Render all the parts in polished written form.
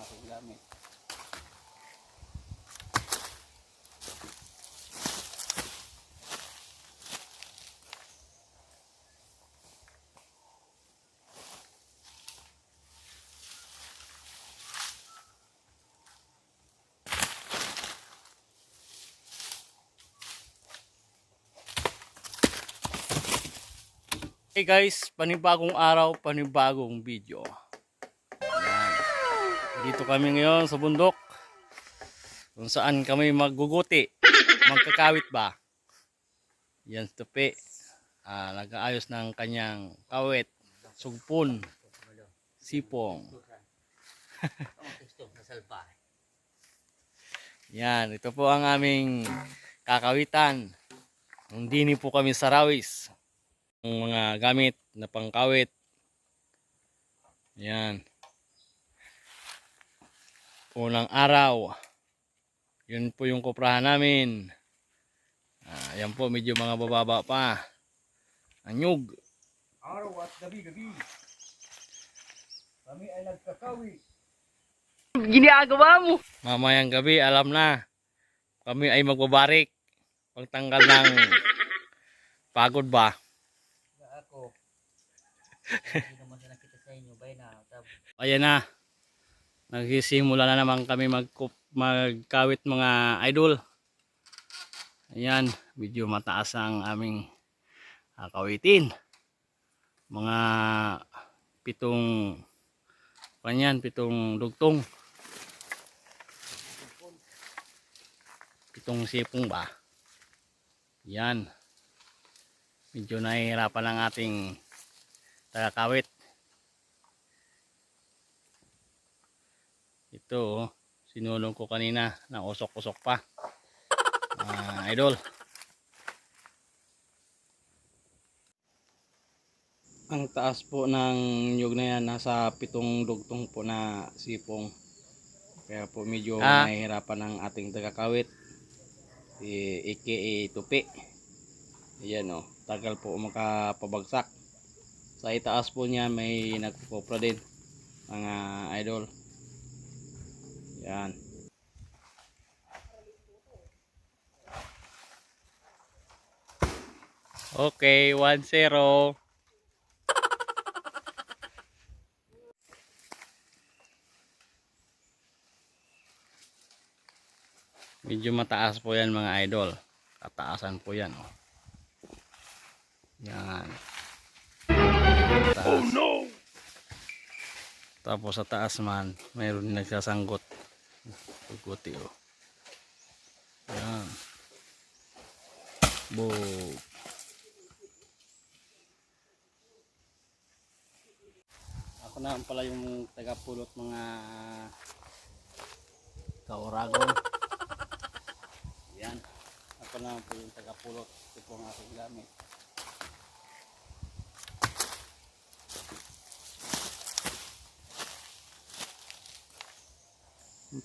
aking gamit. Hey guys, panibagong araw, panibagong video. Yan. Dito kami ngayon sa bundok kung saan kami magguguti, magkakawit ba. Yan si Tupi, nag-aayos ng kanyang kawit, sugpon, sipong. Yan, ito po ang aming kakawitan. Hindi po kami sa rawis. Ang mga gamit na pangkawit. Yan. Unang araw. Yun po yung kuprahan namin. Yan po, medyo mga bababa pa. Anyog. Araw at gabi-gabi. Kami ay nagkakawi. Ginagawa mo. Mamayang gabi, alam na. Kami ay magbabarik. Pagtanggal ng pagod ba. Ako. Hindi naman na nakita sa inyo. Bay na. Ayan na. Nagsisimula na naman kami magkawit mga idol. Ayan. Medyo mataas ang aming kawitin. Mga pitong dugtong. Pitong sipong ba. Yan. Medyo nahihirapan ang ating tagakawit. Ito, sinulong ko kanina na usok-usok pa. Idol. Ang taas po ng nyug na yan, nasa 7 dugtong po na sipong. Kaya po medyo nahihirapan ang ating tagakawit. aka Tupi. Ayan o, tagal po makapabagsak. Sa itaas po niya may nagpupopra din mga idol. Yan. Okay, 1-0. Medyo mataas po yan mga idol. Kataasan po yan. Oh. Yan. Taas. Oh no! Tapos sa taas man, mayroon nagsasanggot. Tuguti oh. Yan. Boom. Ako na pala yung tagapulot mga kauragon. Yan. Ako na po yung tagapulot. Ito po ang aking gamit.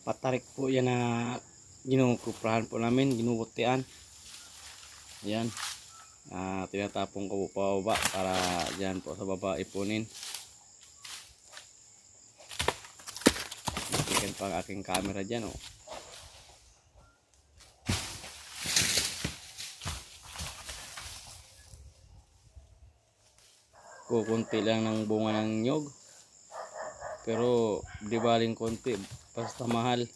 Patarik po yan na ginukuprahan po namin, ginubutian. Yan. Tinatapong ko po pa baba para dyan po sa baba ipunin. Nakikin pa ang aking camera dyan oh. Kukunti lang ng bunga ng nyog. Pero di baling konti, basta mahal.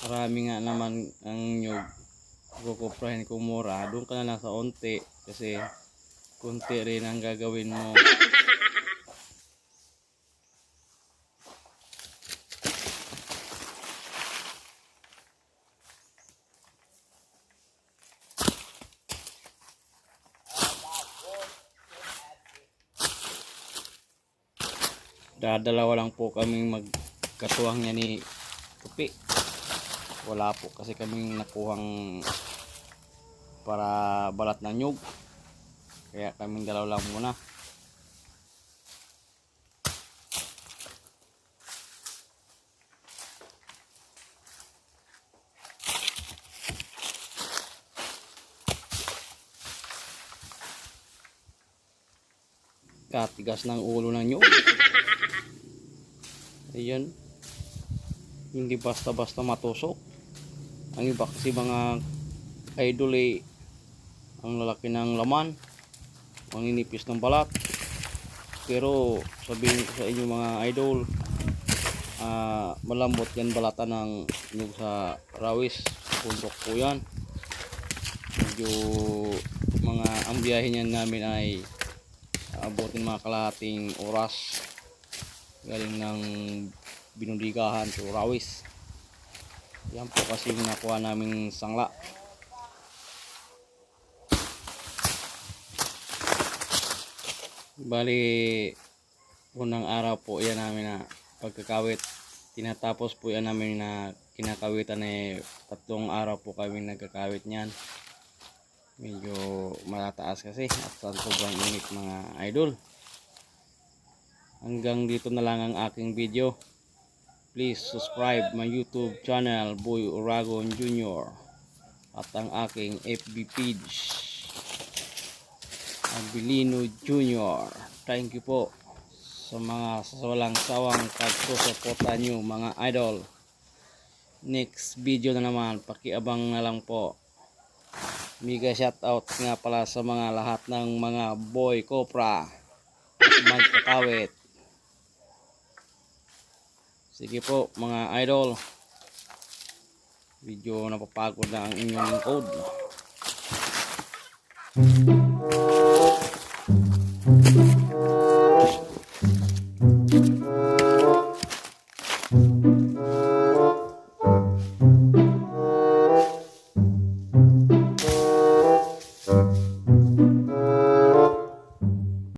Marami nga naman ang nyog. Kukuprahin ko mura, doon ka na lang sa onti kasi konti rin ang gagawin mo. Dadalawa lang po kaming magkatuwang niya ni Tupi. Wala po kasi kaming nakuhang para balat ng nyug. Kaya kaming dalawa lang muna. Katigas ng ulo ng nyug. Ayun. Hindi basta-basta matusok. Ang iba kasi mga idol ang lalaki ng laman, ang ninipis ng balat. Pero sabihin ko sa inyo mga idol, malambot yan balatan ng nyug sa rawis. Bundok po yan. Medyo ang biyahe niyan namin ay abutin mga kalahating oras galing ng Binundigahan to Rawis. Yan po kasi yung nakuha naming sangla. Bali unang araw po yan namin na pagkakawit. Tinatapos po yan namin na kinakawitan 3 araw po kami nagkakawit niyan. Medyo matataas kasi at sobrang init mga idol. Hanggang dito na lang ang aking video. Please subscribe my YouTube channel Boy Uragon Jr. at ang aking FB page Abilino Jr. Thank you po sa mga walang sawang pagsusuporta nyo mga idol. Next video na naman, pakiabang na lang po. Mega shoutout nga pala sa mga lahat ng mga boy copra magkakawit. Sige po mga idol, video napapagod na ang inyong code.